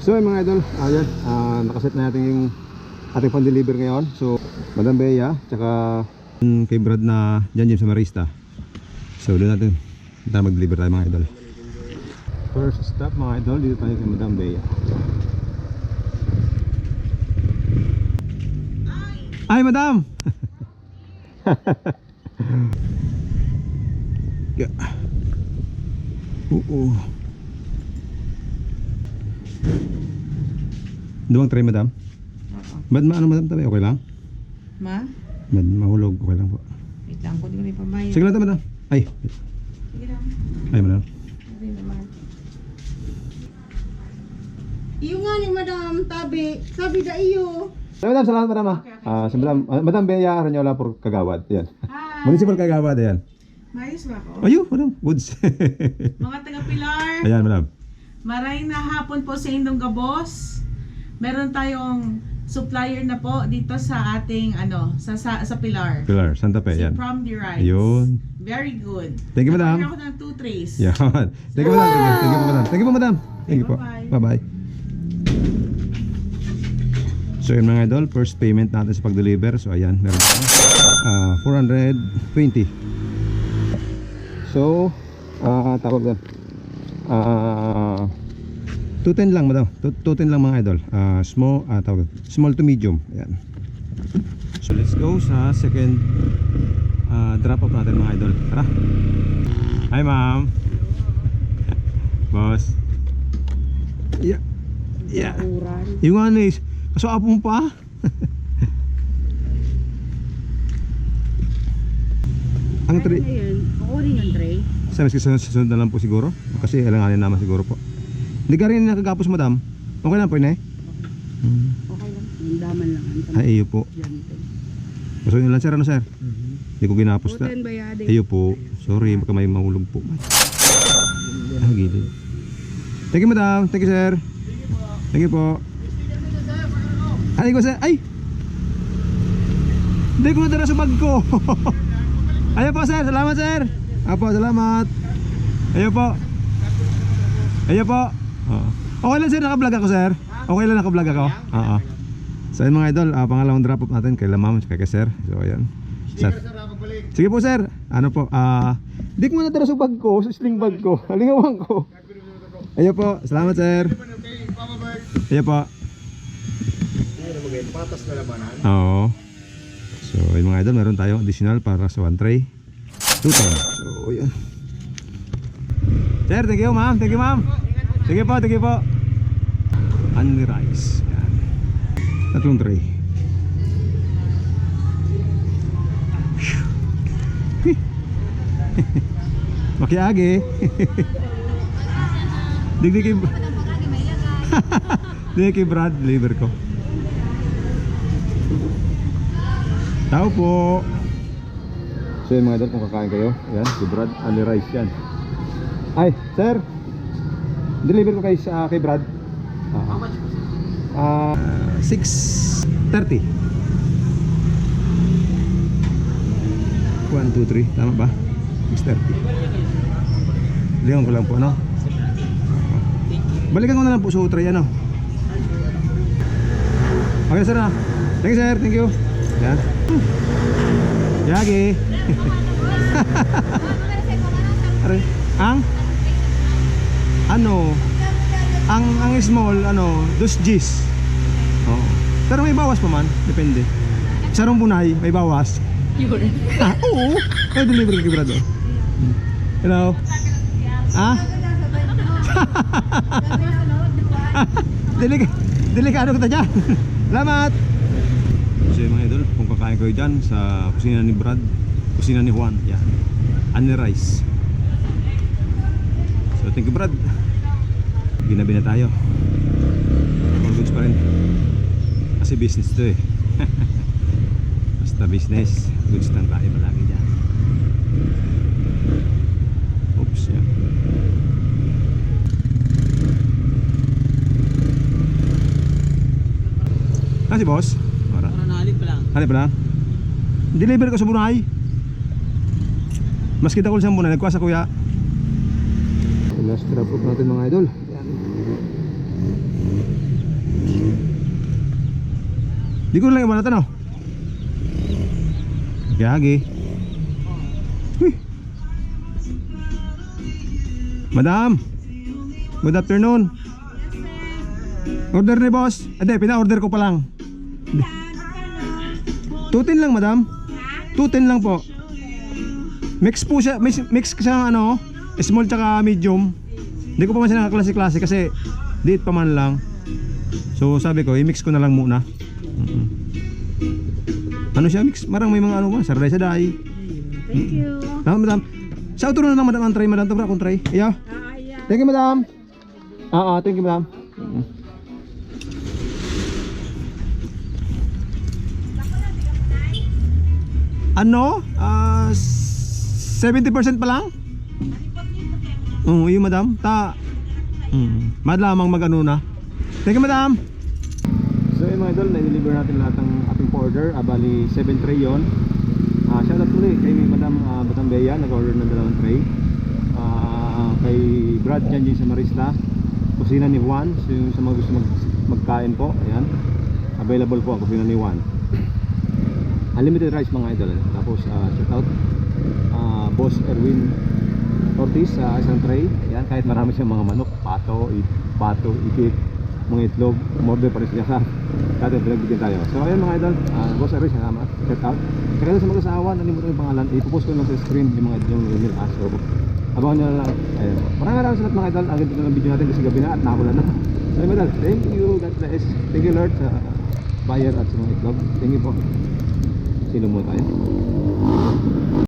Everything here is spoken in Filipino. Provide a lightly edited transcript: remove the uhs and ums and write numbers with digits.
So mga idol, ayan, nakaset na natin yung ating pan-deliver ngayon. So Madam Bea, tsaka kay Brad na dyan sa Marista. So doon natin mag-deliver tayo mga idol. First stop mga idol, dito tayo kay Madam Bea. Ay madam! Dumang try madam? Bad ano madam tabi? Okay lang? Ma? Bad mahulog, okay lang po. Wait lang, kung di ko may pambayad. Sige lang madam. Ay. Sige lang. Ay madam. Sige naman. Iyo nga ni Madam Tabi, sabi da iyo. Madam, salamat madam ha. Okay. Si Madam Bea Aranyola por Kagawad. Yan. Hi! Municipal Kagawad yan. Mayos ba ako? Ayun, madam. Goods. Mga taga-Pilar, Ayan madam. maray na hapon po sa Indong Gabos. Meron tayong supplier na po dito sa ating sa Pilar. Pilar, Santa Fe, Si yan. From the Rice. Ayun. Very good. Thank you madam. Nakakuha ako ng 2 trays. Yan. Thank you madam. Thank you po madam. Thank you po madam. Thank you po. Bye-bye. Bye-bye. So yun mga idol, first payment natin sa pag-deliver. So ayan, meron tayo 420. So tawag doon 210 lang madam. 210 lang mga idol. Small to medium. Ayan. So let's go sa second drop off natin mga idol. Tara. Hi ma'am. Boss. Yeah. Yeah. Yung ano is kaso apong pa. Ang tray. Ano yun? Kukunin yung tray. Sa sunod na lang po siguro. Kasi alanganin naman siguro po. Hindi ka rin nakagapos madam. Okay lang po yun eh. Okay lang. Yung daman lang. Ay iyo po. Gusto nyo lang sir, ano sir? Hindi ko ginapos na. Putin bayade. Iyo po. Sorry, baka may mahulog po. Ah, gilid. Thank you madam. Thank you sir. Thank you po. Ay ko sir. Ay! Hindi ko nadala sa bag ko. Ayun po sir. Salamat sir. Apo, salamat. Ayun po. Ayun po. Okay lang sir, naka-vlog ako sir. Okay lang naka-vlog ako. Oo. So yun mga idol, pangalawang drop off natin kay Lamam, kay sir. So ayan. Sir. Sige po sir. Ano po? Di ko na tira sa bag ko, sa sling bag ko. Halingawan ko. Ayun po, salamat sir. Ayun po. Oo. So yun mga idol, meron tayong additional para sa one tray. 2 tray. So yun. Sir, thank you ma'am. Thank you ma'am. Sige po, thank you po. Only rice. Yan. 3 tray. Makiagi. Digdig kay Digdig kay Brad, liver ko. Tao po. So yun mga idol, kung kakain kayo, yan, si Brad, only rice yan. Ay, sir, deliver ko kay Brad. 6:30. 1, 2, 3, tama ba? 6:30. Lihan ko lang po, ano? Balikan ko na lang po sa tray, ano? Okay sir, ha? Thank you sir, thank you. Yan. Yagi. Ang small 2 Gs. Oo. Pero may bawas pa man, depende. Sarong bunay, may bawas. Yun. Oo. May delivery kay Brado. Hello. Delikado kita dyan. Salamat. So mga idol, kung kakain kayo dyan sa kusina ni Brad, kusina ni Juan, yan, only rice. So thank you Brad. Ginabi na tayo. All goods pa rin. Kasi business to eh. Basta business, goods lang tayo palagi dyan. Oops, yan. Si boss? Para nahalip pa lang. Halip lang. Deliver ko sa Bunay. Mas kita ko sa Bunay, nagkuha sa kuya. Last drop off natin mga idol. Yan. Di ko lang ibalatan oh. Gagi. Uy. Madam. Good afternoon. Order ni boss. Hindi, pina-order ko pa lang. 210 lang, madam. 210 lang po. Mix po siya, mix siya ano, small tsaka medium. Hindi ko pa man siya nakaklase-klase kasi diit pa man lang. So sabi ko, i-mix ko na lang muna. Ano siya mix? Marang may mga ano ba? Sarday-saday. Thank you. Tama, madam. Sa auto na lang, madam. Ang try, madam. Tabra akong try. Yeah. Thank you, madam. Thank you, madam. Ano? 70% pa lang? Oo, yun, madam. Madlamang mag-ano na. Thank you, madam. So yun mga idol, na-deliver natin lahat ng ating order. Bali 7 tray yun. Shoutout ulit kay Madam Batambeya, nag-order ng 2 tray. Kay Brad Janjin sa Marista, kusina ni Juan. So yung sa mga gusto magkain po, ayan, available po ang kusina ni Juan. Unlimited rice mga idol. Tapos shoutout Boss Erwin Ortiz sa isang tray. Ayan, kahit marami siyang mga manok, pato, itik, mga itlog, umorder pa rin siya sa dati pinagbigyan tayo. So ayun mga idol, Boss Erwin, salamat. Shoutout. Kaya sa mag-asawa, nalimutan yung pangalan, ipopost ko lang sa screen yung mga yung email. So abangan nyo na lang. Ayun. Maraming salamat mga idol. Ang ganda ng video natin kasi gabi na at nakulan na. So mga idol, thank you, God bless. Thank you Lord sa buyer at sa mga itlog. Thank you po. Sino mo tayo?